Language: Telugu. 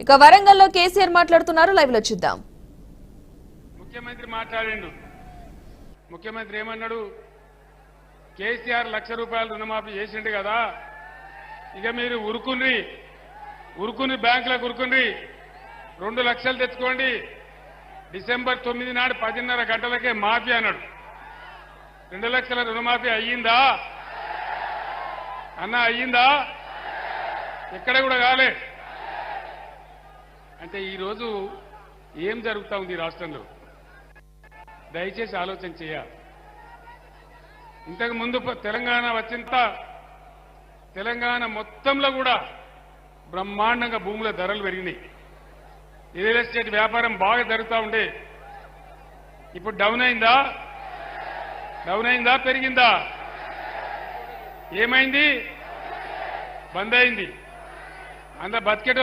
ఇక వరంగల్లో కేసీఆర్ మాట్లాడుతున్నారు, లైవ్ లో చూద్దాం. ముఖ్యమంత్రి మాట్లాడిండు. ముఖ్యమంత్రి ఏమన్నాడు? కేసీఆర్ ₹1,00,000 రుణమాఫీ చేసిండు కదా, ఇక మీరు ఉరుకుని బ్యాంకులకు ఉరుకుని 2 లక్షలు తెచ్చుకోండి, డిసెంబర్ 9 నాడు 10:30 గంటలకే మాఫీ అన్నాడు. 2 లక్షల రుణమాఫీ అయ్యిందా అన్న? అయ్యిందా? ఎక్కడ కూడా కాలే. అంటే ఈరోజు ఏం జరుగుతా ఉంది ఈ రాష్ట్రంలో? దయచేసి ఆలోచన చేయాలి. ఇంతకు ముందు తెలంగాణ వచ్చినంత తెలంగాణ మొత్తంలో కూడా బ్రహ్మాండంగా భూముల ధరలు పెరిగినాయి. రియల్ ఎస్టేట్ వ్యాపారం బాగా జరుగుతూ ఉండే. ఇప్పుడు డౌన్ అయిందా? పెరిగిందా? ఏమైంది? బంద్ అయింది. అంత బతికేట